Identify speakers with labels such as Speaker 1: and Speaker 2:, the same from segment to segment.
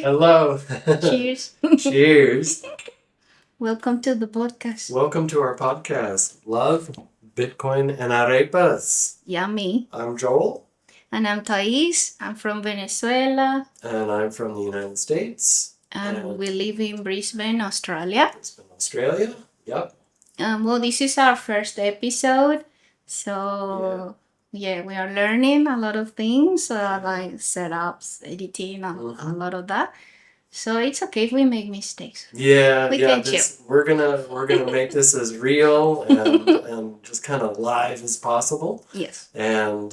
Speaker 1: Hello.
Speaker 2: Cheers.
Speaker 1: Cheers.
Speaker 2: Welcome to the podcast.
Speaker 1: Welcome to our podcast, Love, Bitcoin, and Arepas.
Speaker 2: Yummy.
Speaker 1: I'm Joel.
Speaker 2: And I'm Thais. I'm from Venezuela.
Speaker 1: And I'm from the United States.
Speaker 2: And we live in Brisbane, Australia.
Speaker 1: Brisbane, Australia. Yep.
Speaker 2: Well, this is our first episode. So, yeah, we are learning a lot of things, like setups, editing, a lot of that. So it's okay if we make mistakes.
Speaker 1: Yeah,
Speaker 2: We can chill.
Speaker 1: we're gonna make this as real and just kind of live as possible.
Speaker 2: Yes.
Speaker 1: And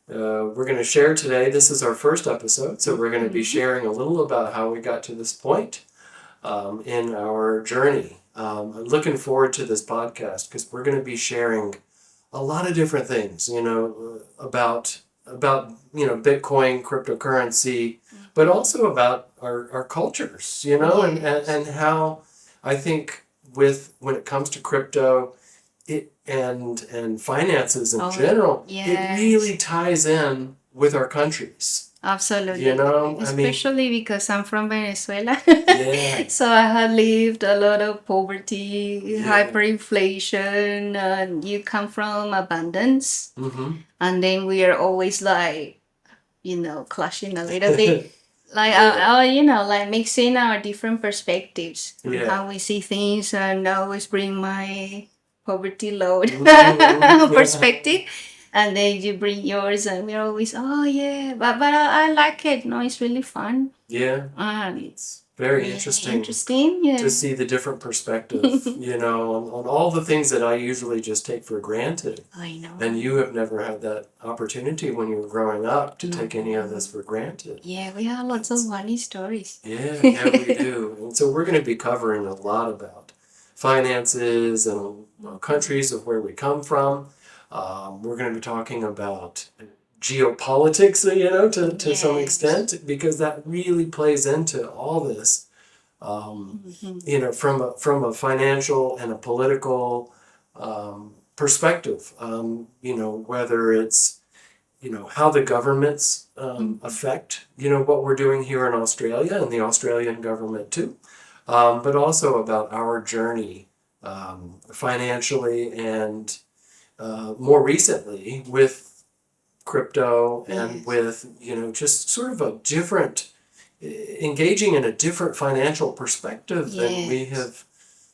Speaker 1: we're going to share today. This is our first episode, so we're going to be sharing a little about how we got to this point in our journey. I'm looking forward to this podcast because we're going to be sharing a lot of different things, about Bitcoin, cryptocurrency, but also about our cultures, and how I think when it comes to crypto, it and finances in general, it really ties in with our countries.
Speaker 2: Absolutely. Especially because I'm from Venezuela.
Speaker 1: Yeah.
Speaker 2: So I have lived a lot of poverty, hyperinflation, and you come from abundance. And then we are always clashing a little bit. Like mixing our different perspectives on how we see things, and I always bring my poverty load perspective. And then you bring yours, and we're always, but I like it. No, it's really fun.
Speaker 1: Yeah.
Speaker 2: It's
Speaker 1: very interesting to see the different perspective, on all the things that I usually just take for granted.
Speaker 2: I know.
Speaker 1: And you have never had that opportunity when you were growing up to take any of this for granted.
Speaker 2: Yeah, we have lots of funny stories.
Speaker 1: Yeah, we do. And so we're going to be covering a lot about finances and countries of where we come from. We're going to be talking about geopolitics, to some extent, because that really plays into all this, from a financial and a political perspective, whether it's, how the governments affect, what we're doing here in Australia and the Australian government too, but also about our journey financially and more recently with crypto and with, just sort of a different, engaging in a different financial perspective than we have,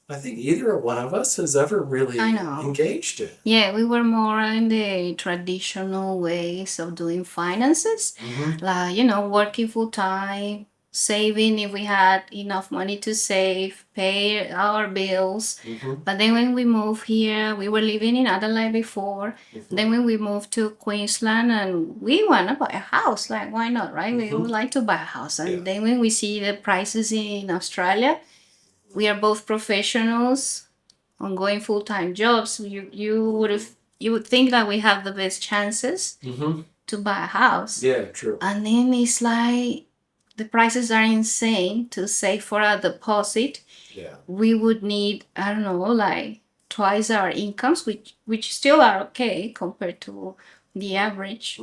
Speaker 1: I think either one of us has ever really engaged in.
Speaker 2: Yeah, we were more in the traditional ways of doing finances, like, working full time, saving if we had enough money to save, pay our bills. But then when we moved here, we were living in Adelaide before. Then when we moved to Queensland, and we want to buy a house, like, why not, right? We would like to buy a house. And then when we see the prices in Australia, we are both professionals on going full-time jobs. You would think that we have the best chances to buy a house.
Speaker 1: Yeah, true.
Speaker 2: And then it's like the prices are insane to save for a deposit.
Speaker 1: Yeah.
Speaker 2: We would need, I don't know, like twice our incomes, which still are okay compared to the average.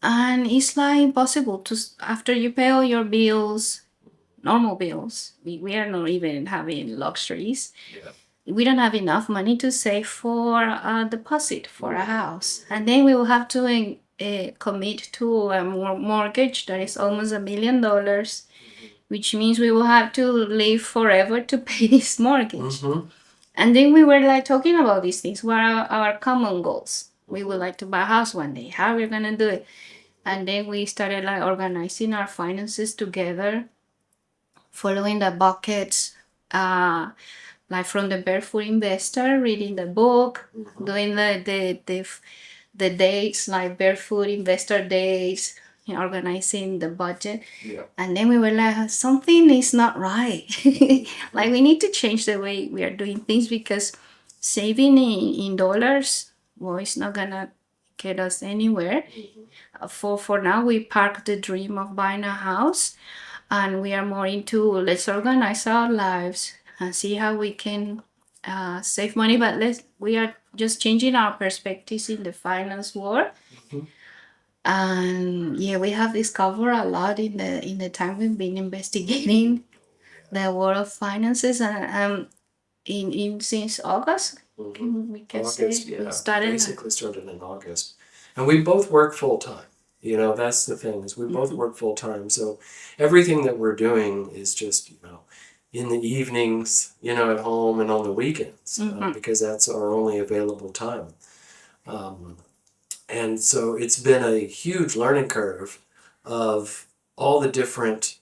Speaker 2: And it's like impossible to, after you pay all your bills, normal bills, we are not even having luxuries. We don't have enough money to save for a deposit for a house. And then we will have to commit to a mortgage that is almost $1 million, which means we will have to live forever to pay this mortgage. And then we were like talking about these things. What are our common goals? We would like to buy a house one day. How are we gonna do it? And then we started like organizing our finances together, following the buckets, like from the Barefoot Investor, reading the book, doing the dates, like Barefoot Investor days, organizing the budget. And then we were like, something is not right. Like, we need to change the way we are doing things, because saving in dollars, well, it's not gonna get us anywhere. For now, we parked the dream of buying a house, and we are more into, let's organize our lives and see how we can save money. But we are just changing our perspectives in the finance world. And yeah, we have discovered a lot in the time we've been investigating the world of finances, and in since August, we can say
Speaker 1: August,
Speaker 2: we
Speaker 1: yeah,
Speaker 2: started.
Speaker 1: basically started in August, and we both work full time. You know, that's the thing is we both work full time. So everything that we're doing is just in the evenings, at home and on the weekends because that's our only available time. Um, and so it's been a huge learning curve of all the different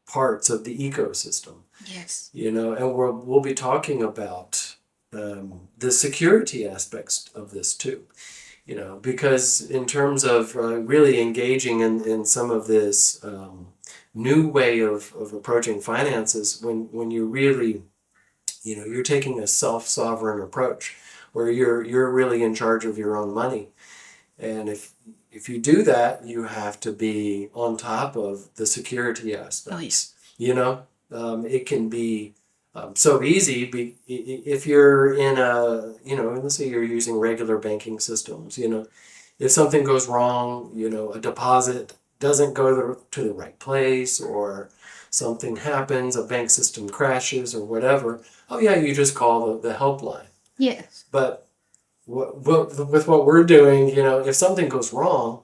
Speaker 1: parts of the ecosystem.
Speaker 2: Yes.
Speaker 1: And we'll be talking about the security aspects of this too. Because in terms of really engaging in some of this new way of approaching finances, when you really, you're taking a self-sovereign approach where you're really in charge of your own money. And if you do that, you have to be on top of the security aspects. It can be so easy if you're in let's say you're using regular banking systems. If something goes wrong, a deposit doesn't go to the right place, or something happens, a bank system crashes or whatever. Oh yeah, you just call the helpline.
Speaker 2: Yes.
Speaker 1: But with what we're doing, if something goes wrong,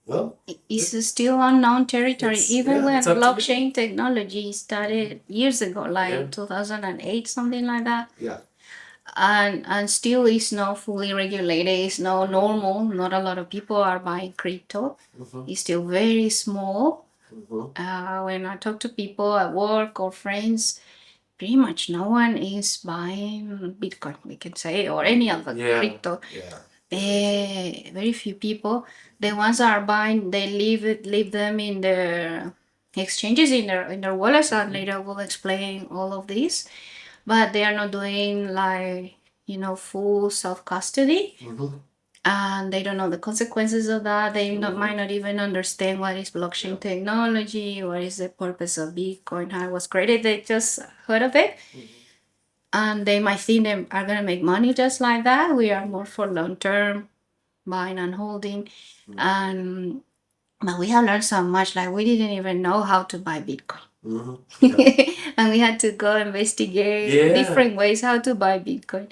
Speaker 1: well,
Speaker 2: it's still unknown territory. Even when
Speaker 1: it's up to
Speaker 2: blockchain technology started years ago, like 2008, something like that.
Speaker 1: Yeah.
Speaker 2: And still is not fully regulated. It's not normal. Not a lot of people are buying crypto. It's still very small. When I talk to people at work or friends, pretty much no one is buying Bitcoin, we can say, or any other crypto. Very few people. The ones that are buying, they leave them in their exchanges, in their wallets, and later we'll explain all of this. But they are not doing like full self custody. And they don't know the consequences of that. They might not even understand what is blockchain technology, what is the purpose of Bitcoin, how it was created. They just heard of it. And they might think they are going to make money just like that. We are more for long term buying and holding. But we have learned so much. Like, we didn't even know how to buy Bitcoin. And we had to go investigate different ways how to buy Bitcoin.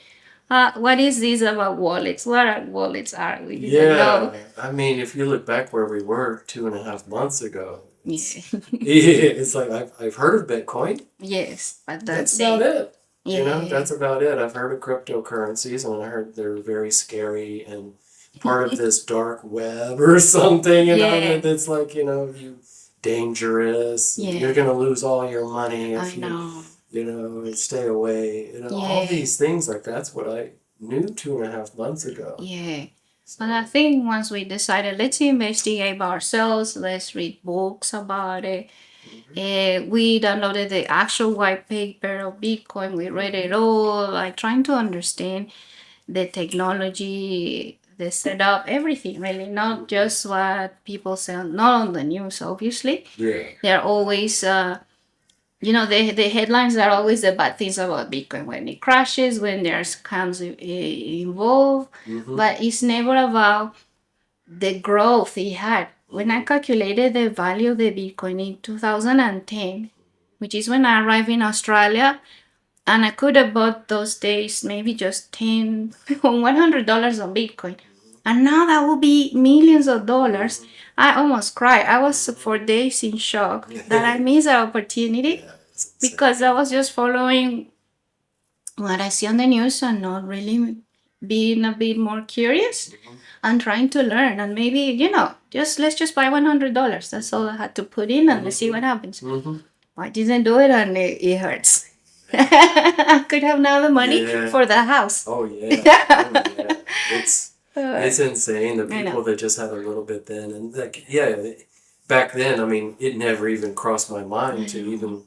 Speaker 2: What is this about wallets? What are wallets? We didn't know.
Speaker 1: I mean, if you look back where we were 2.5 months ago,
Speaker 2: it's
Speaker 1: like I've heard of Bitcoin.
Speaker 2: Yes, but
Speaker 1: that's about it. That's about it. I've heard of cryptocurrencies, and I heard they're very scary and part of this dark web or something. That's like you dangerous. You're gonna lose all your money if you stay away. All these things, like that's what I knew 2.5 months ago.
Speaker 2: But I think once we decided, let's investigate by ourselves, let's read books about it. We downloaded the actual white paper of Bitcoin. We read it all, like trying to understand the technology, the setup, everything really, not just what people say, not on the news, obviously. They're always, the headlines are always the bad things about Bitcoin, when it crashes, when there's scams involved, but it's never about the growth it had. When I calculated the value of the Bitcoin in 2010, which is when I arrived in Australia, and I could have bought those days maybe just $10 or $100 on Bitcoin. And now that will be millions of dollars. I almost cried. I was for days in shock that I missed that opportunity because I was just following what I see on the news and not really being a bit more curious and trying to learn. And maybe, let's just buy $100. That's all I had to put in, and let's see what happens. I didn't do it, and it hurts. I could have now the money for the house.
Speaker 1: Oh yeah. It's insane. The people that just have a little bit then, and back then, I mean, it never even crossed my mind to even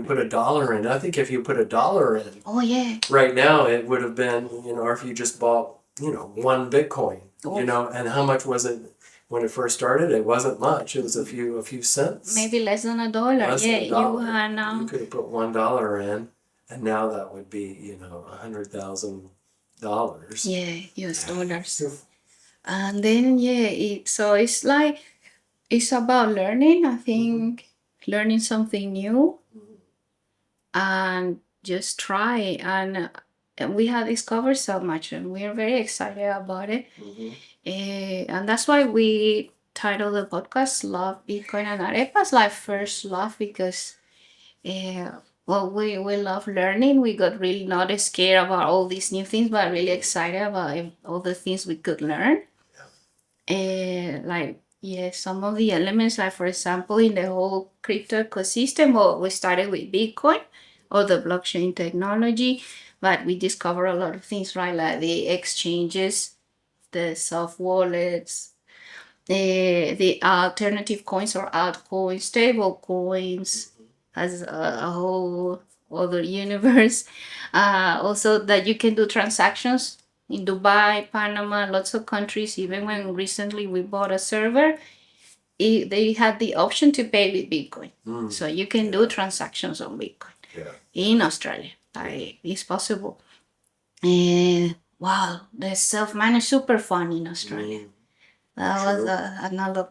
Speaker 1: put $1 in. I think if you put $1 in, right now it would have been, or if you just bought, one Bitcoin, and how much was it? When it first started, it wasn't much. It was a few cents.
Speaker 2: Maybe less than $1.
Speaker 1: You could have put $1 in, and now that would be $100,000.
Speaker 2: US dollars. And then so it's like it's about learning. I think learning something new and just try and we have discovered so much and we are very excited about it. And that's why we titled the podcast Love Bitcoin and Arepas, like first love, because we love learning. We got really not scared about all these new things, but really excited about all the things we could learn. Like, yeah, some of the elements, like for example, in the whole crypto ecosystem, well, we started with Bitcoin or the blockchain technology, but we discovered a lot of things, right? Like the exchanges, the soft wallets, the alternative coins or altcoins, stable coins, as a whole other universe. Also, that you can do transactions in Dubai, Panama, lots of countries. Even when recently we bought a server, they had the option to pay with Bitcoin, so you can do transactions on Bitcoin in Australia. Like, it's possible. And wow, the self-managed super fund in Australia. That was another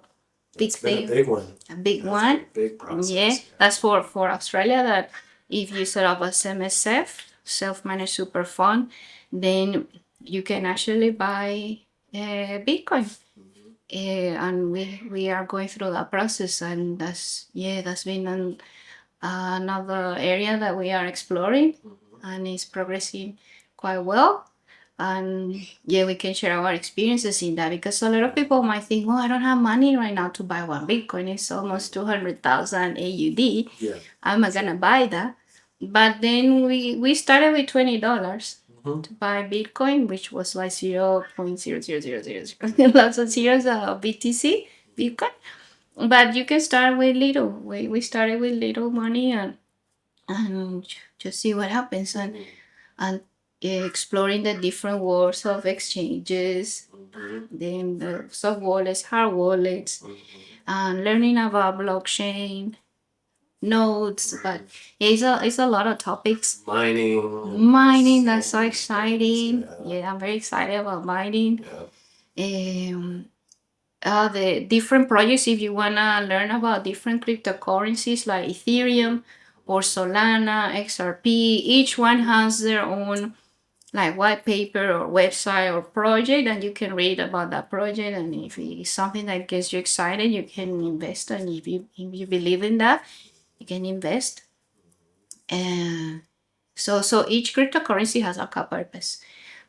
Speaker 2: big
Speaker 1: It's been
Speaker 2: thing.
Speaker 1: a big one.
Speaker 2: A big
Speaker 1: That's
Speaker 2: one.
Speaker 1: been a big process.
Speaker 2: Yeah, that's for Australia. That if you set up a SMSF, self-managed super fund, then you can actually buy Bitcoin. And we are going through that process, and that's been another area that we are exploring, and it's progressing quite well. And yeah, we can share our experiences in that, because a lot of people might think, oh, I don't have money right now to buy one Bitcoin. It's almost 200,000 AUD.
Speaker 1: Yeah.
Speaker 2: I'm not gonna buy that. But then we started with $20 to buy Bitcoin, which was like 0.00000. Lots of zeros of BTC, Bitcoin. But you can start with little. We started with little money and just see what happens, and exploring the different worlds of exchanges, then the soft wallets, hard wallets, and learning about blockchain nodes. But it's a lot of topics.
Speaker 1: Mining.
Speaker 2: That's so exciting. Yeah, I'm very excited about mining. The different projects, if you want to learn about different cryptocurrencies like Ethereum or Solana, XRP, each one has their own like white paper or website or project, and you can read about that project. And if it's something that gets you excited, you can invest. And if you believe in that, you can invest. And so each cryptocurrency has a purpose.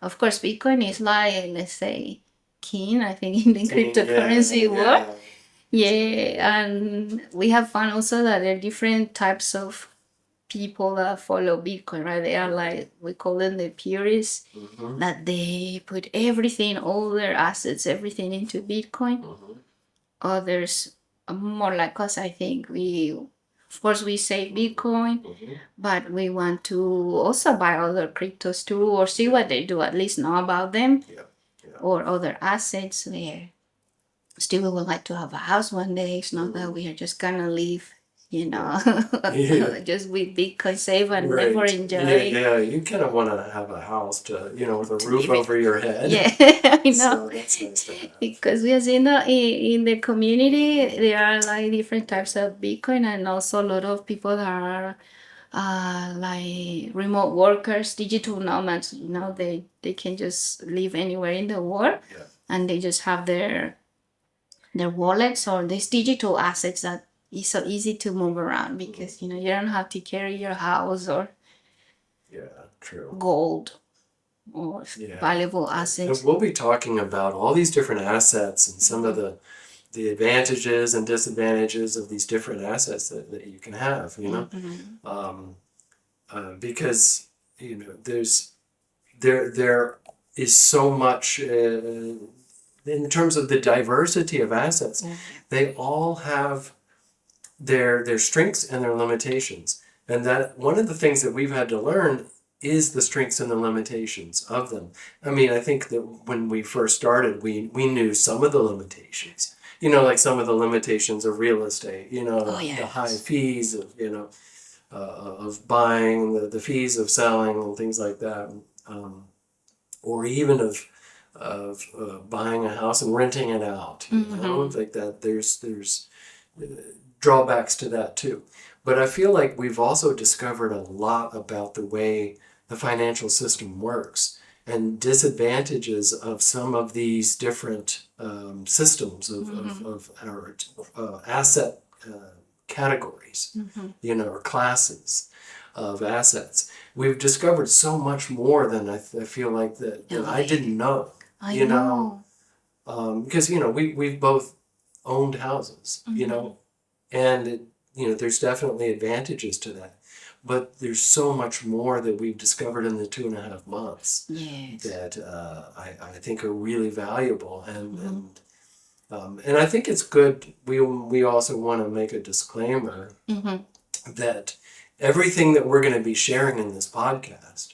Speaker 2: Of course, Bitcoin is like, let's say, king, I think, in the cryptocurrency world. Yeah, and we have found also that there are different types of people that follow Bitcoin, right? They are like, we call them the purists, that they put everything, all their assets, everything into Bitcoin. Others are more like us, I think. Of course, we save Bitcoin, but we want to also buy other cryptos too, or see what they do, at least know about them, or other assets. Still, we would like to have a house one day. It's not that we are just gonna live, just with Bitcoin save and never enjoy.
Speaker 1: Yeah, you kind of want to have a house with a roof over your head.
Speaker 2: Yeah, I know.
Speaker 1: So that's nice to have.
Speaker 2: Because we have seen that in the community, there are like different types of Bitcoin, and also a lot of people that are like remote workers, digital nomads. They can just live anywhere in the world, and they just have their wallets or these digital assets that is so easy to move around, because you don't have to carry your house or gold or valuable assets.
Speaker 1: And we'll be talking about all these different assets and some of the advantages and disadvantages of these different assets that you can have, because there is so much in terms of the diversity of assets. They all have their strengths and their limitations, and that one of the things that we've had to learn is the strengths and the limitations of them. I mean, I think that when we first started, we knew some of the limitations, like some of the limitations of real estate, the high fees of buying, the fees of selling and things like that, or even of buying a house and renting it out. You know, like that. There's drawbacks to that too. But I feel like we've also discovered a lot about the way the financial system works and disadvantages of some of these different systems of our asset categories, you know, or classes of assets. We've discovered so much more than I feel like that I didn't know.
Speaker 2: I know.
Speaker 1: Because you know we've both owned houses, you know, and you know there's definitely advantages to that, but there's so much more that we've discovered in the 2.5 months
Speaker 2: Yes.
Speaker 1: that I think are really valuable, and I think it's good. We also want to make a disclaimer that everything that we're going to be sharing in this podcast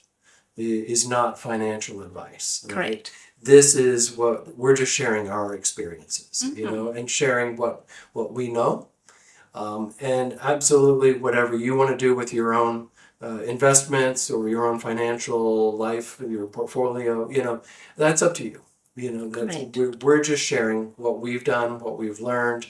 Speaker 1: is not financial advice. Right?
Speaker 2: Correct.
Speaker 1: This is what we're just sharing our experiences, you know, and sharing what we know. And absolutely whatever you want to do with your own investments or your own financial life, your portfolio, you know, that's up to you. You know, we're just sharing what we've done, what we've learned,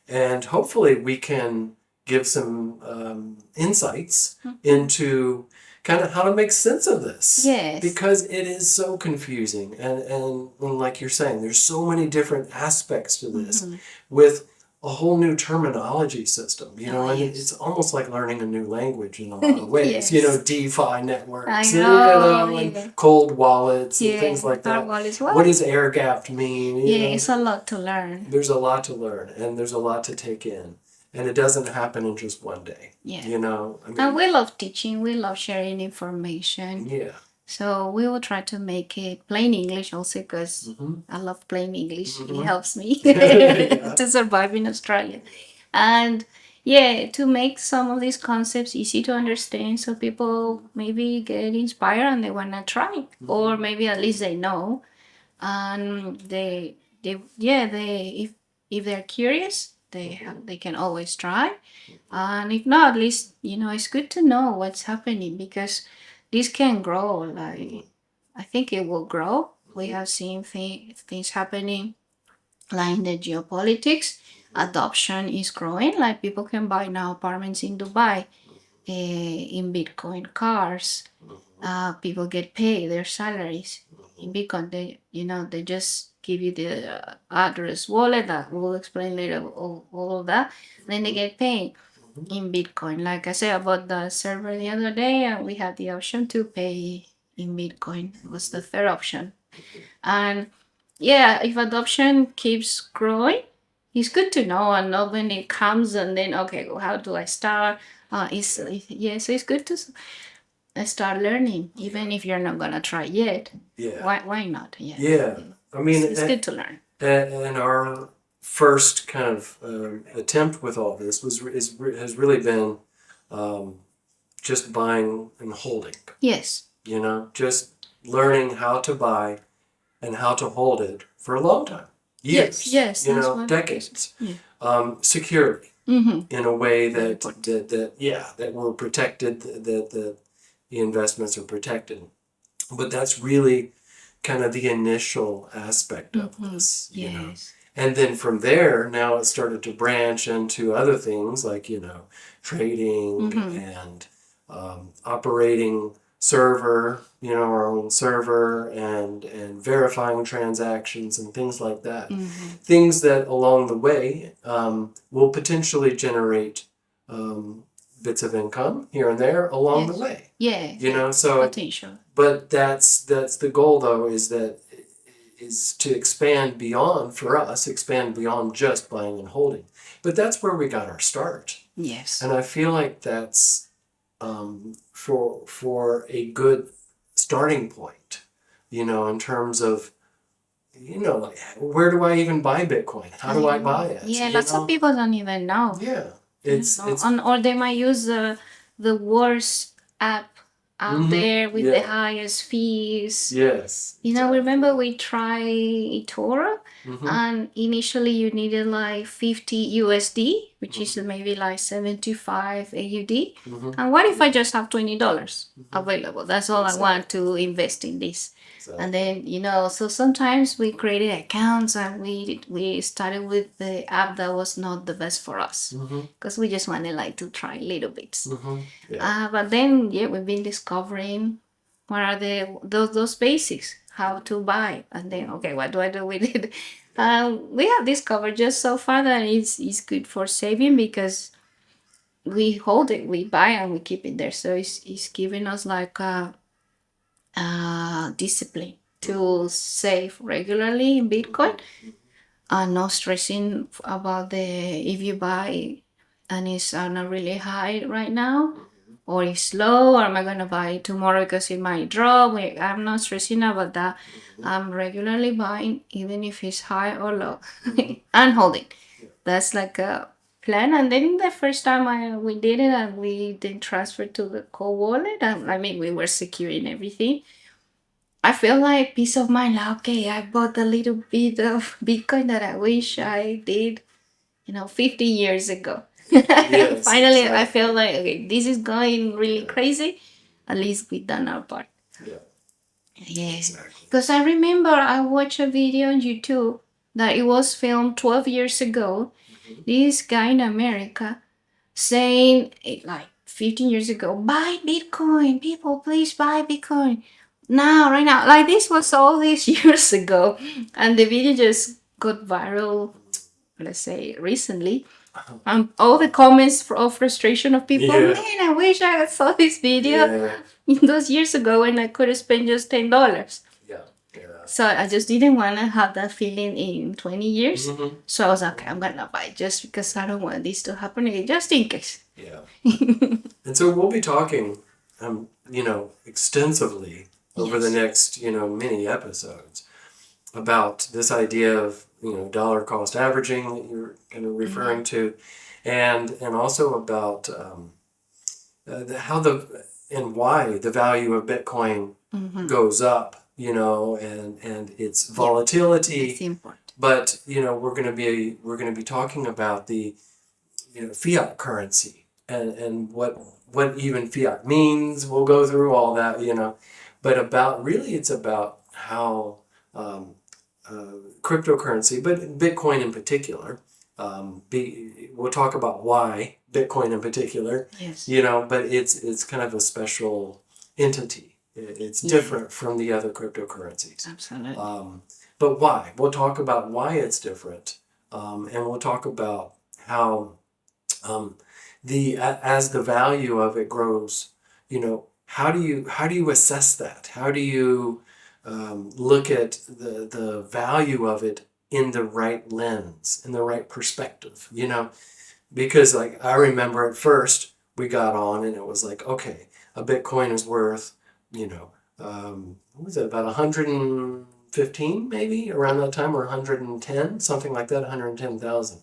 Speaker 1: and hopefully we can give some insights into kind of how to make sense of this.
Speaker 2: Yes.
Speaker 1: Because it is so confusing. And like you're saying, there's so many different aspects to this with a whole new terminology system, you know, and it's almost like learning a new language in a lot of ways, you know, DeFi networks,
Speaker 2: I know,
Speaker 1: you know, and cold wallets and things like that.
Speaker 2: Wallets,
Speaker 1: what does air gapped mean? You know?
Speaker 2: It's a lot to learn.
Speaker 1: There's a lot to learn and there's a lot to take in. And it doesn't happen in just one day.
Speaker 2: Yeah.
Speaker 1: You know, I mean,
Speaker 2: and we love teaching. We love sharing information.
Speaker 1: Yeah.
Speaker 2: So we will try to make it plain English also because I love plain English. It helps me to survive in Australia. And yeah, to make some of these concepts easy to understand so people maybe get inspired and they want to try. Or maybe at least they know. And they if they're curious, they can always try. And if not, at least, you know, it's good to know what's happening because this can grow. Like, I think it will grow. We have seen things happening like in the geopolitics. Adoption is growing. Like, people can buy now apartments in Dubai, in Bitcoin, cars. People get paid their salaries in Bitcoin. They just give you the address wallet that we'll explain later, all of that. Then they get paid in Bitcoin. Like I said about the server the other day, and we had the option to pay in Bitcoin. It was the third option. And yeah, if adoption keeps growing, it's good to know. And not when it comes and then, okay, well, how do I start? So it's good to start learning, even if you're not gonna try yet.
Speaker 1: Yeah.
Speaker 2: Why not? Yeah.
Speaker 1: Yeah. I mean,
Speaker 2: it's good to learn.
Speaker 1: And our first kind of attempt with all this has really been just buying and holding.
Speaker 2: Yes.
Speaker 1: You know, just learning how to buy and how to hold it for a long time. Years.
Speaker 2: Yes.
Speaker 1: You know, decades. Yeah. Securely. In a way that we're protected, that the investments are protected. But that's really kind of the initial aspect of this. You know? And then from there, now it started to branch into other things like, you know, trading and operating server, you know, our own server and verifying transactions and things like that. Things that along the way will potentially generate bits of income here and there along the way. Yeah. You know, so
Speaker 2: potential.
Speaker 1: But that's the goal though, is to expand beyond, for us, expand beyond just buying and holding. But that's where we got our start.
Speaker 2: Yes.
Speaker 1: And I feel like that's for a good starting point, you know, in terms of, you know, like, where do I even buy Bitcoin? How do I buy it?
Speaker 2: Yeah, lots of people don't even know.
Speaker 1: Yeah.
Speaker 2: Or they might use the worst app out there with the highest fees.
Speaker 1: Yes.
Speaker 2: You know, remember we tried eToro and initially you needed like 50 USD which is maybe like 75 AUD. And what if I just have $20 available? That's all I want to invest in this. And then, so sometimes we created accounts and we started with the app that was not the best for us because we just wanted like to try little bits. But then, we've been discovering what are those basics, how to buy, and then okay, what do I do with it? We have discovered just so far that it's good for saving because we hold it, we buy, and we keep it there. So it's giving us like a discipline to save regularly in Bitcoin and not stressing about if you buy and it's not really high right now or it's low, or am I gonna buy it tomorrow because it might drop. I'm not stressing about that. I'm regularly buying even if it's high or low and holding. That's like a plan. And then the first time we did it and we did transfer to the cold wallet, we were securing everything. I feel like peace of mind, like, okay, I bought a little bit of Bitcoin that I wish I did, 50 years ago.
Speaker 1: Yes,
Speaker 2: Finally,
Speaker 1: exactly.
Speaker 2: I feel like, okay, this is going really crazy. At least we done our part. Yeah. Because I remember I watched a video on YouTube that it was filmed 12 years ago. This guy in America saying, like 15 years ago, buy Bitcoin. People, please buy Bitcoin. Now, right now. Like this was all these years ago. And the video just got viral, let's say, recently. All the comments of frustration of people, man, I wish I saw this video those years ago when I could have spent just $10. So I just didn't want to have that feeling in 20 years. So I was like, okay, I'm going to buy just because I don't want this to happen again, just in case.
Speaker 1: And so we'll be talking, extensively over the next, many episodes about this idea of, dollar cost averaging that you're kind of referring to, and also about how and why the value of Bitcoin goes up, and its volatility.
Speaker 2: It's important.
Speaker 1: But we're going to be talking about the fiat currency and what even fiat means. We'll go through all that, but it's about how cryptocurrency, but Bitcoin in particular. We'll talk about why Bitcoin in particular.
Speaker 2: Yes.
Speaker 1: But it's kind of a special entity. It's different from the other cryptocurrencies.
Speaker 2: Absolutely.
Speaker 1: But why? We'll talk about why it's different, and we'll talk about how as the value of it grows, how do you assess that? How do you look at the value of it in the right lens, in the right perspective? Because like I remember at first we got on and it was like, okay, a Bitcoin is worth, what was it, about 115 maybe around that time, or 110, something like that, 110,000.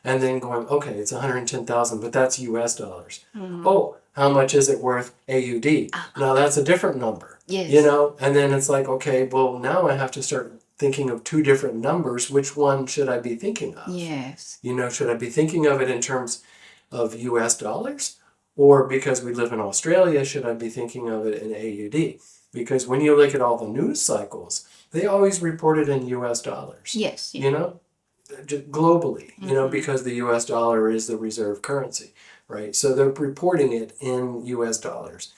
Speaker 1: And then going, okay, it's 110,000, but that's US dollars. Oh, how much is it worth AUD? Now that's a different number.
Speaker 2: Yes.
Speaker 1: And then it's like, okay, well, now I have to start thinking of two different numbers. Which one should I be thinking of?
Speaker 2: Yes.
Speaker 1: Should I be thinking of it in terms of US dollars? Or because we live in Australia, should I be thinking of it in AUD? Because when you look at all the news cycles, they always report it in US dollars.
Speaker 2: Yes.
Speaker 1: Globally, because the US dollar is the reserve currency, right? So they're reporting it in US dollars.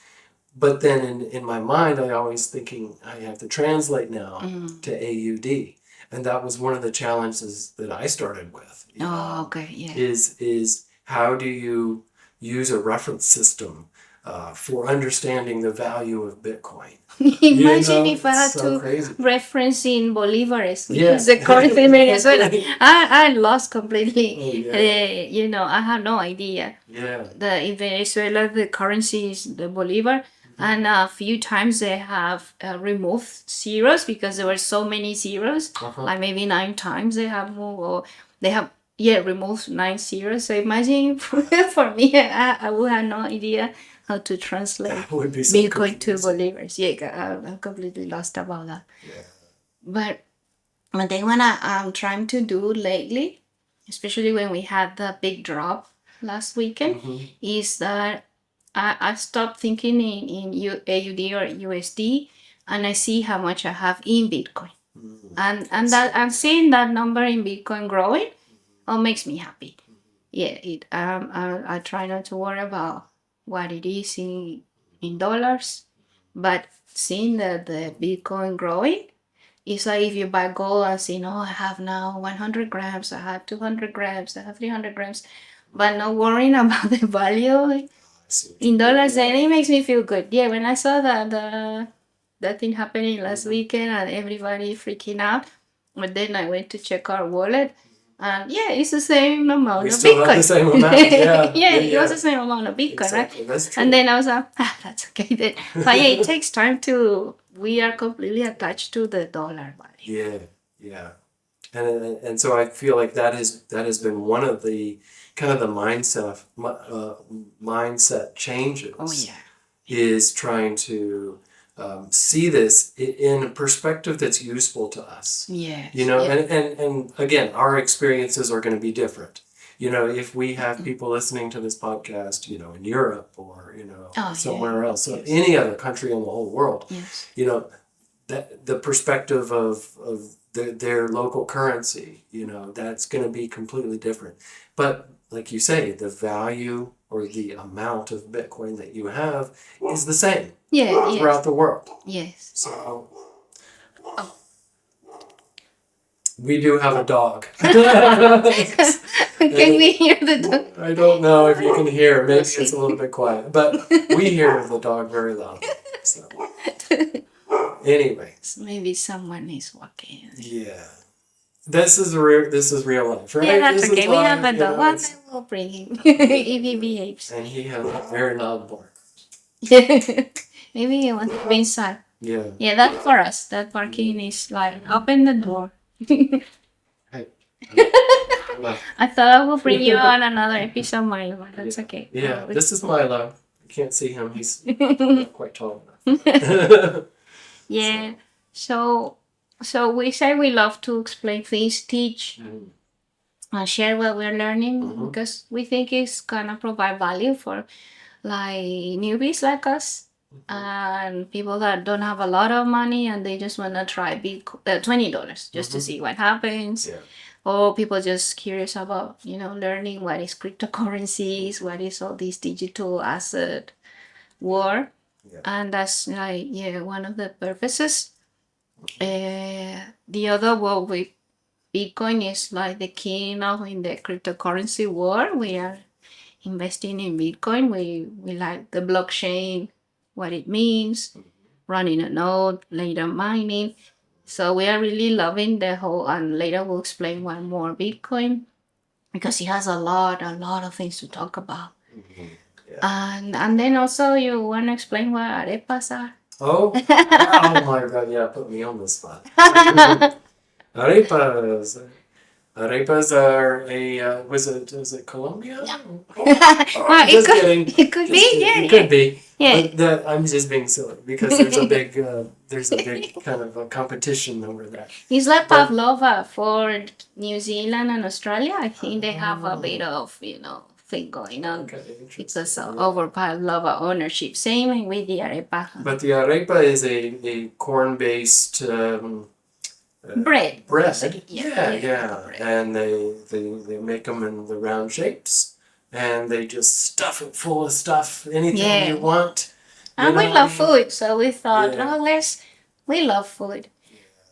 Speaker 1: But then in my mind, I always thinking I have to translate now to AUD. And that was one of the challenges that I started with.
Speaker 2: Okay, yeah.
Speaker 1: Is how do you use a reference system for understanding the value of Bitcoin?
Speaker 2: Imagine if I had to reference in Bolivares, which is the currency in Venezuela. I lost completely. I have no idea. In Venezuela, the currency is the Bolivar. And a few times they have removed zeros because there were so many zeros. Like maybe 9 times they have moved, or they have removed 9 zeros. So imagine for me, I would have no idea how to translate Bitcoin to Bolivars. I'm completely lost about that. But then what I'm trying to do lately, especially when we had the big drop last weekend, is that I stopped thinking in AUD or USD, and I see how much I have in Bitcoin. And seeing that number in Bitcoin growing, makes me happy. Yeah, I try not to worry about what it is in dollars, but seeing the Bitcoin growing, it's like if you buy gold and saying, I have now 100 grams, I have 200 grams, I have 300 grams, but not worrying about the value in dollars, and it makes me feel good. Yeah, when I saw that thing happening last weekend and everybody freaking out, but then I went to check our wallet, and it's the same amount
Speaker 1: We
Speaker 2: of
Speaker 1: still
Speaker 2: Bitcoin.
Speaker 1: have the same amount. Yeah,
Speaker 2: It was the same amount of Bitcoin,
Speaker 1: exactly.
Speaker 2: right?
Speaker 1: That's true.
Speaker 2: And then I was like, that's okay then. But it takes time we are completely attached to the dollar value.
Speaker 1: Yeah. And so I feel like that has been one of the kind of the mindset changes.
Speaker 2: Oh yeah.
Speaker 1: Is trying to see this in a perspective that's useful to us.
Speaker 2: Yeah.
Speaker 1: And again, our experiences are going to be different. If we have people listening to this podcast, in Europe or somewhere else, so any other country in the whole world, that the perspective of their local currency, that's going to be completely different. But like you say, the value or the amount of Bitcoin that you have is the same throughout the world.
Speaker 2: Yes.
Speaker 1: So we do have a dog.
Speaker 2: Can we hear the dog?
Speaker 1: I don't know if you can hear. Maybe it's a little bit quiet, but we hear the dog very loud. So anyway,
Speaker 2: maybe someone is walking.
Speaker 1: Yeah. This is real life, right?
Speaker 2: Yeah, that's
Speaker 1: this
Speaker 2: okay. We have a dog.
Speaker 1: I
Speaker 2: will bring him if he behaves.
Speaker 1: And he has a very loud bark.
Speaker 2: Maybe he wants to be inside.
Speaker 1: Yeah.
Speaker 2: Yeah, that's for us. That barking is like, open the door.
Speaker 1: Hey.
Speaker 2: I thought I will bring you on another episode, Milo, but that's okay.
Speaker 1: Yeah, this is Milo. You can't see him. He's not quite tall enough.
Speaker 2: Yeah. So we say we love to explain things, teach, and share what we're learning because we think it's gonna provide value for like newbies like us and people that don't have a lot of money and they just wanna try $20 just to see what happens.
Speaker 1: Yeah.
Speaker 2: Or people just curious about learning what is cryptocurrencies, what is all this digital asset war, and that's like one of the purposes. The other with Bitcoin is like the key now in the cryptocurrency war. We are investing in Bitcoin. We like the blockchain, what it means, running a node, later mining. So we are really loving the whole, and later we'll explain one more Bitcoin because it has a lot of things to talk about. And then also you want to explain what arepas are?
Speaker 1: Oh my God! Put me on the spot. Arepas are was it Colombia?
Speaker 2: Yeah.
Speaker 1: Just kidding.
Speaker 2: It could be.
Speaker 1: It could be.
Speaker 2: Yeah.
Speaker 1: But I'm just being silly because there's a big kind of a competition over that.
Speaker 2: It's like pavlova for New Zealand and Australia. I think they have a bit of thing going on.
Speaker 1: Okay,
Speaker 2: it's over pavlova ownership. Same with the arepa.
Speaker 1: But the arepa is a corn-based
Speaker 2: bread.
Speaker 1: Yeah. And they make them in the round shapes, and they just stuff it full of stuff, anything you want.
Speaker 2: And we love food, so we thought, we love food.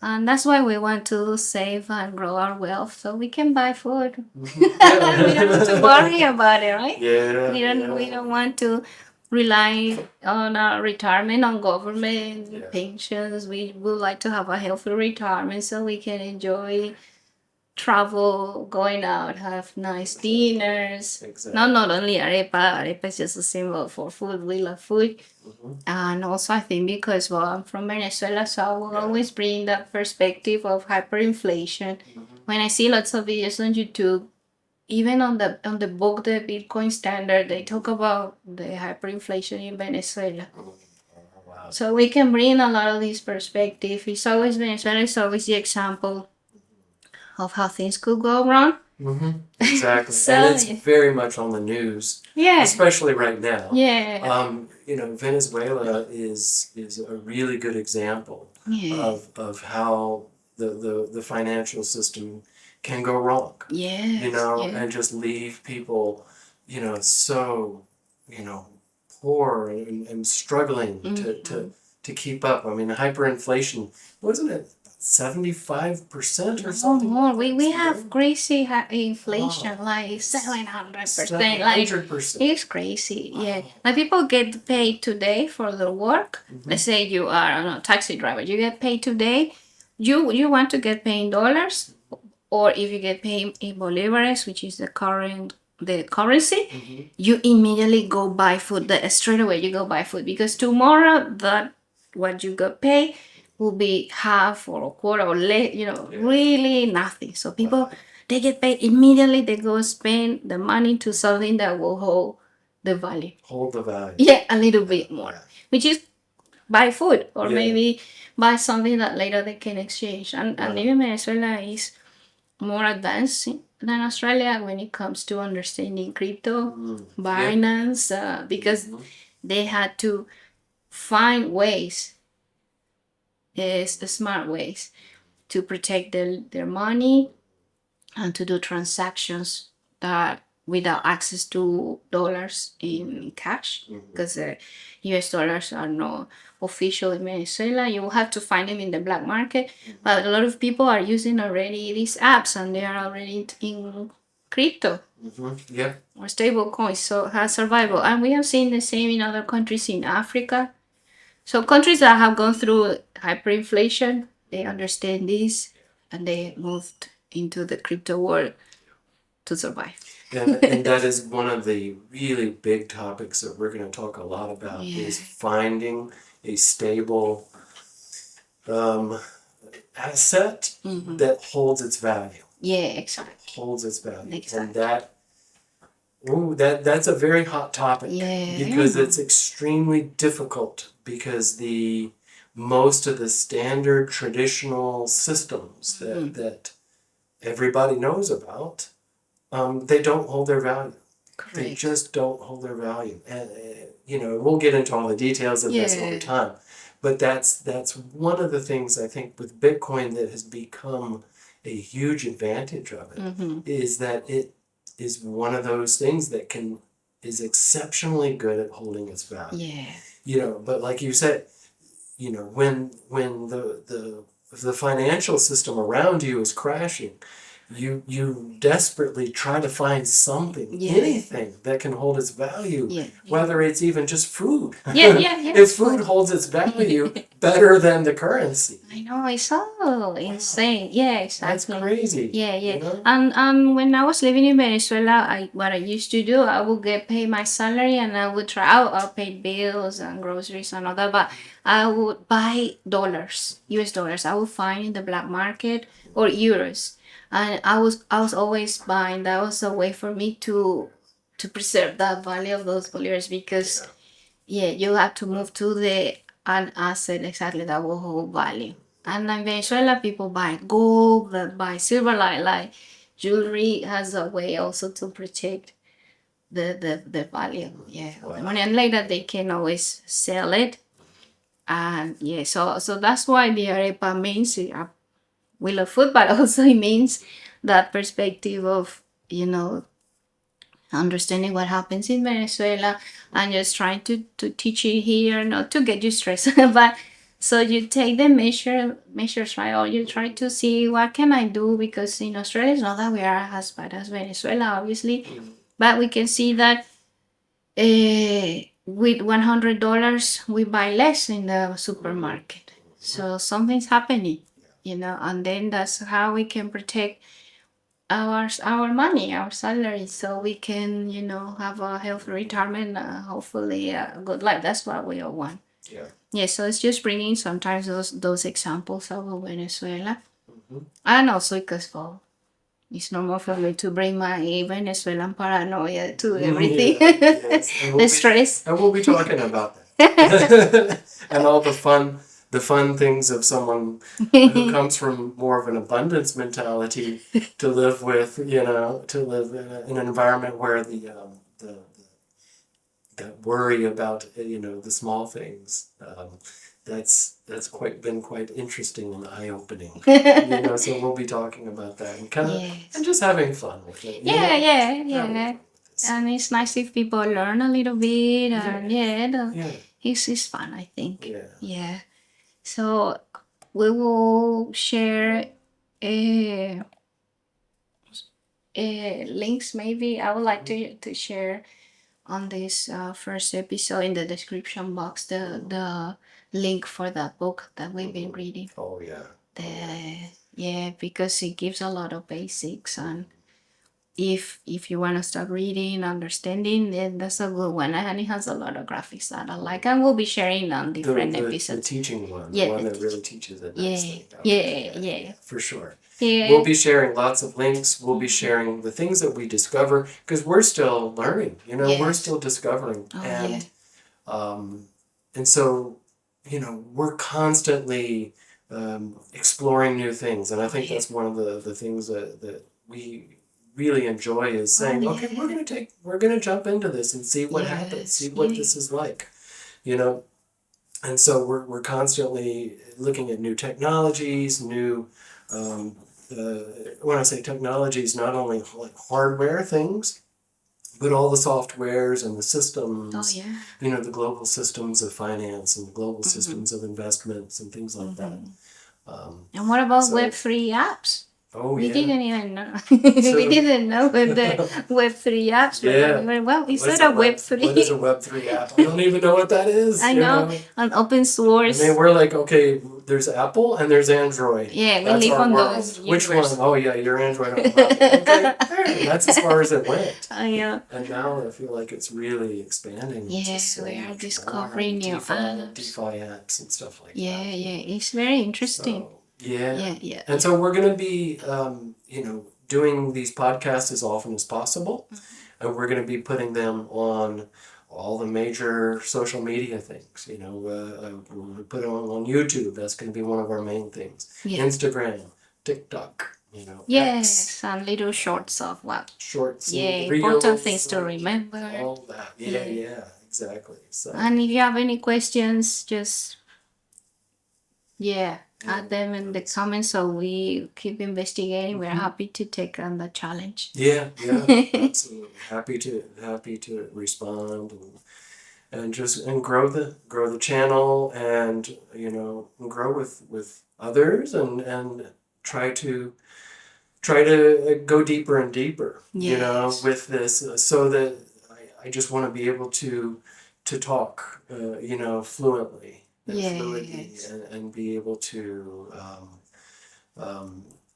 Speaker 2: And that's why we want to save and grow our wealth so we can buy food. We don't have to worry about it, right?
Speaker 1: Yeah.
Speaker 2: We don't want to rely on our retirement on government pensions. We would like to have a healthy retirement so we can enjoy travel, going out, have nice dinners.
Speaker 1: Exactly.
Speaker 2: Not only arepa is just a symbol for food. We love food. And also I think because I'm from Venezuela, so I will always bring that perspective of hyperinflation. When I see lots of videos on YouTube, even on the book, the Bitcoin Standard, they talk about the hyperinflation in Venezuela. Wow. So we can bring a lot of this perspective. It's always Venezuela is always the example of how things could go wrong.
Speaker 1: Exactly.
Speaker 2: So
Speaker 1: And it's very much on the news,
Speaker 2: yeah,
Speaker 1: especially right now.
Speaker 2: yeah,
Speaker 1: Venezuela is a really good example
Speaker 2: yeah,
Speaker 1: of how the financial system can go wrong,
Speaker 2: yes, yeah.
Speaker 1: and just leave people, so, poor and struggling
Speaker 2: Mhm.
Speaker 1: to keep up. I mean, hyperinflation, wasn't it 75% or
Speaker 2: No
Speaker 1: something
Speaker 2: more.
Speaker 1: like
Speaker 2: We
Speaker 1: that?
Speaker 2: have crazy inflation,
Speaker 1: Oh,
Speaker 2: like
Speaker 1: it's
Speaker 2: 700%. Like
Speaker 1: 700%.
Speaker 2: it's crazy. Yeah,
Speaker 1: Wow.
Speaker 2: like people get paid today for their work. Let's say you are, I don't know, taxi driver. You get paid today. You want to get paid in dollars, or if you get paid in bolivares, which is the currency, you immediately go buy food. Straight away you go buy food because tomorrow that what you got paid will be half or a quarter or less. Really nothing. So people they get paid immediately. They go spend the money to something that will hold the value.
Speaker 1: Hold the value.
Speaker 2: Yeah, a little bit more,
Speaker 1: Yeah.
Speaker 2: which is buy food or
Speaker 1: Yeah.
Speaker 2: maybe buy something that later they can exchange. And
Speaker 1: Right.
Speaker 2: even Venezuela is more advanced than Australia when it comes to understanding crypto, Binance, because they had to find ways, smart ways, to protect their money and to do transactions that without access to dollars in cash because US dollars are not official in Venezuela. You will have to find them in the black market, but a lot of people are using already these apps and they are already in crypto
Speaker 1: Yeah.
Speaker 2: or stable coins, so it has survival. And we have seen the same in other countries in Africa. So countries that have gone through hyperinflation, they understand this and they moved into the crypto world to survive.
Speaker 1: And that is one of the really big topics that we're going to talk a lot about is finding a stable asset that holds its value.
Speaker 2: Yeah, exactly.
Speaker 1: Holds its value.
Speaker 2: Exactly.
Speaker 1: And that's a very hot topic because
Speaker 2: Yeah.
Speaker 1: it's extremely difficult because the most of the standard traditional systems that everybody knows about, they don't hold their value. They
Speaker 2: Correct.
Speaker 1: just don't hold their value. And we'll get into all the details of this over time. But that's one of the things I think with Bitcoin that has become a huge advantage of it is that it is one of those things that is exceptionally good at holding its value.
Speaker 2: Yeah.
Speaker 1: But like you said, when the financial system around you is crashing, you desperately try to find something, anything that can hold its value, whether it's even just food. If food holds its value better than the currency.
Speaker 2: I know, it's so insane. Yeah, exactly.
Speaker 1: That's crazy.
Speaker 2: Yeah. And when I was living in Venezuela, what I used to do, I would get paid my salary and I would I'll pay bills and groceries and all that, but I would buy dollars, US dollars. I would find in the black market or euros. And I was always buying. That was a way for me to preserve the value of those bolivars because you have to move to an asset exactly that will hold value. And in Venezuela, people buy gold, that buy silver, like jewelry has a way also to protect the value, of the money. And later they can always sell it. And so that's why the arepa means we love food, but also it means that perspective of understanding what happens in Venezuela and just trying to teach you here, not to get you stressed, but so you take the measures, right? Or you try to see what can I do, because in Australia it's not that we are as bad as Venezuela, obviously, but we can see that with $100 we buy less in the supermarket. So something's happening, and then that's how we can protect our money, our salary, so we can have a healthy retirement, hopefully a good life. That's what we all want. So it's just bringing sometimes those examples of Venezuela, and also because it's normal for me to bring my Venezuelan paranoia to everything.
Speaker 1: Yes.
Speaker 2: The stress.
Speaker 1: And we'll be talking about that. And all the fun the fun things of someone who comes from more of an abundance mentality to live with, to live in an environment where the that worry about the small things. That's been quite interesting and eye opening. So we'll be talking about that and
Speaker 2: Yes.
Speaker 1: and just having fun with it.
Speaker 2: Yeah.
Speaker 1: Having fun with this.
Speaker 2: And it's nice if people learn a little bit, and
Speaker 1: Yeah.
Speaker 2: it's fun, I think.
Speaker 1: Yeah.
Speaker 2: Yeah. So we will share uh, links. Maybe I would like to share on this first episode in the description box the link for that book that we've been reading.
Speaker 1: Oh yeah.
Speaker 2: Because it gives a lot of basics, and if you want to start reading, understanding, then that's a good one, and it has a lot of graphics that I like, and we'll be sharing on different episodes.
Speaker 1: The teaching one,
Speaker 2: Yeah,
Speaker 1: the one that really teaches it nicely.
Speaker 2: Yeah,
Speaker 1: for sure.
Speaker 2: Yeah.
Speaker 1: We'll be sharing lots of links. We'll be sharing the things that we discover because we're still learning. We're still discovering, and so we're constantly exploring new things, and I think that's one of the things that we really enjoy is saying, okay, we're gonna jump into this and see what happens, see what this is like, and so we're constantly looking at new technologies, new when I say technologies, not only like hardware things, but all the softwares and the systems, the global systems of finance and the global systems of investments and things like that.
Speaker 2: And what about Web3 apps? We
Speaker 1: Yeah.
Speaker 2: didn't even know. We didn't know what the Web3 apps were.
Speaker 1: Yeah.
Speaker 2: We were, well, is that a Web3?
Speaker 1: What is a Web3 app? I don't even know what that is.
Speaker 2: I know. On open source.
Speaker 1: And then we're like, okay, there's Apple and there's Android.
Speaker 2: Yeah, we live on those.
Speaker 1: Which one? Oh yeah, you're Android. Okay, that's as far as it went.
Speaker 2: Yeah.
Speaker 1: And now I feel like it's really expanding.
Speaker 2: Yeah, we are discovering new apps.
Speaker 1: DeFi apps and stuff like that.
Speaker 2: Yeah, it's very interesting.
Speaker 1: So, and so we're going to be, doing these podcasts as often as possible. And we're going to be putting them on all the major social media things. We'll put it on YouTube. That's going to be one of our main things. Yeah. Instagram, TikTok,
Speaker 2: Yes, and little shorts of what?
Speaker 1: Shorts.
Speaker 2: Yeah,
Speaker 1: reels,
Speaker 2: important things to remember.
Speaker 1: All that. Yeah, exactly. So.
Speaker 2: And if you have any questions, just add them in the comments so we keep investigating. We're happy to take on the challenge.
Speaker 1: Yeah, absolutely. Happy to respond and grow the channel and grow with others and try to go deeper and deeper. With this so that I just want to be able to talk fluently. And be able to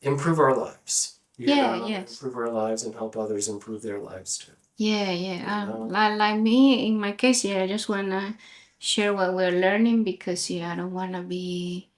Speaker 1: improve our lives. Improve our lives and help others improve their lives too.
Speaker 2: Like me, in my case, I just want to share what we're learning because I don't want to be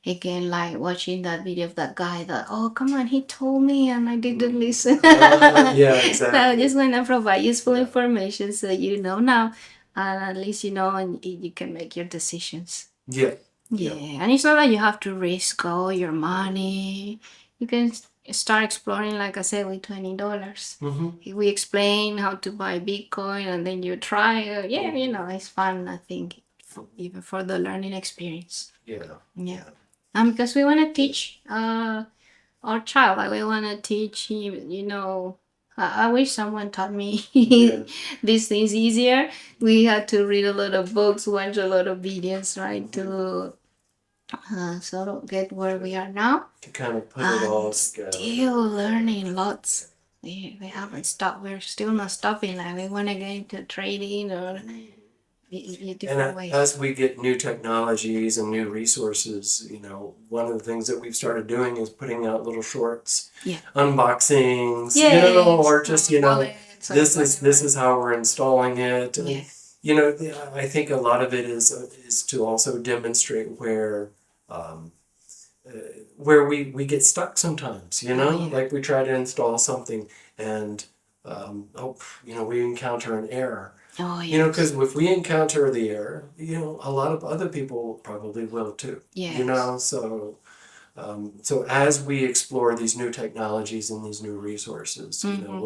Speaker 2: again like watching that video of that guy that, oh come on, he told me and I didn't listen.
Speaker 1: Exactly.
Speaker 2: So I just want to provide useful information so now. And at least and you can make your decisions.
Speaker 1: Yeah.
Speaker 2: And it's not that you have to risk all your money. You can start exploring, like I said, with $20. If we explain how to buy Bitcoin and then you try, it's fun, I think, even for the learning experience.
Speaker 1: Yeah.
Speaker 2: And because we want to teach our child, like we want to teach him, I wish someone taught me these things easier. We had to read a lot of books, watch a lot of videos, right, to sort of get where we are now.
Speaker 1: To kind of put it all together.
Speaker 2: Still learning lots. We haven't stopped. We're still not stopping. Like we want to get into trading or different ways.
Speaker 1: As we get new technologies and new resources, one of the things that we've started doing is putting out little shorts, unboxings, or just this is how we're installing it. And, I think a lot of it is to also demonstrate where we get stuck sometimes. Like we try to install something and we encounter an error.
Speaker 2: Oh,
Speaker 1: You know,
Speaker 2: yes.
Speaker 1: because if we encounter the error, you know, a lot of other people probably will too. You
Speaker 2: Yes.
Speaker 1: know, so as we explore these new technologies and these new resources, you know,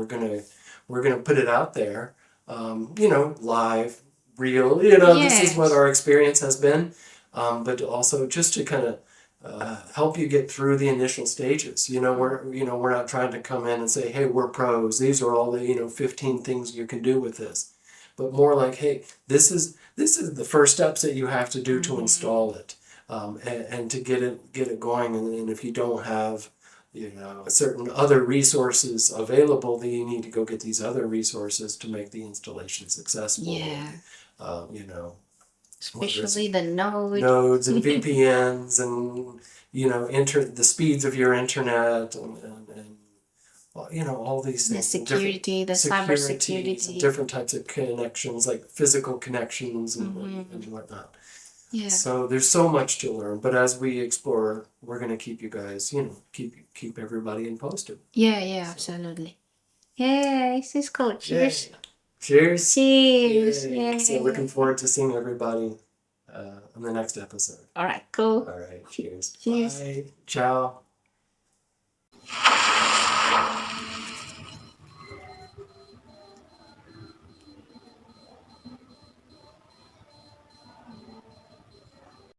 Speaker 1: we're gonna put it out there, you know, live, real. You know, this is what
Speaker 2: Yes.
Speaker 1: our experience has been, but also just to kind of help you get through the initial stages. We're not trying to come in and say, hey, we're pros. These are all the 15 things you can do with this, but more like, hey, this is the first steps that you have to do to install it, and to get it going. And if you don't have certain other resources available, then you need to go get these other resources to make the installation successful.
Speaker 2: Yeah.
Speaker 1: You know, whether it's
Speaker 2: Especially the node.
Speaker 1: nodes and VPNs and enter the speeds of your internet and well, all these
Speaker 2: The
Speaker 1: things and different
Speaker 2: security, the cyber
Speaker 1: securities and
Speaker 2: security.
Speaker 1: different types of connections, like physical connections and whatnot.
Speaker 2: Yeah.
Speaker 1: So there's so much to learn, but as we explore, we're gonna keep you guys, keep everybody in posted.
Speaker 2: Yeah, absolutely. Yay, Cisco. Cheers.
Speaker 1: Yay. Cheers.
Speaker 2: Cheers.
Speaker 1: Yay. So
Speaker 2: Yay.
Speaker 1: looking forward to seeing everybody on the next episode.
Speaker 2: All right, cool.
Speaker 1: All right. Cheers.
Speaker 2: Cheers.
Speaker 1: Bye. Ciao.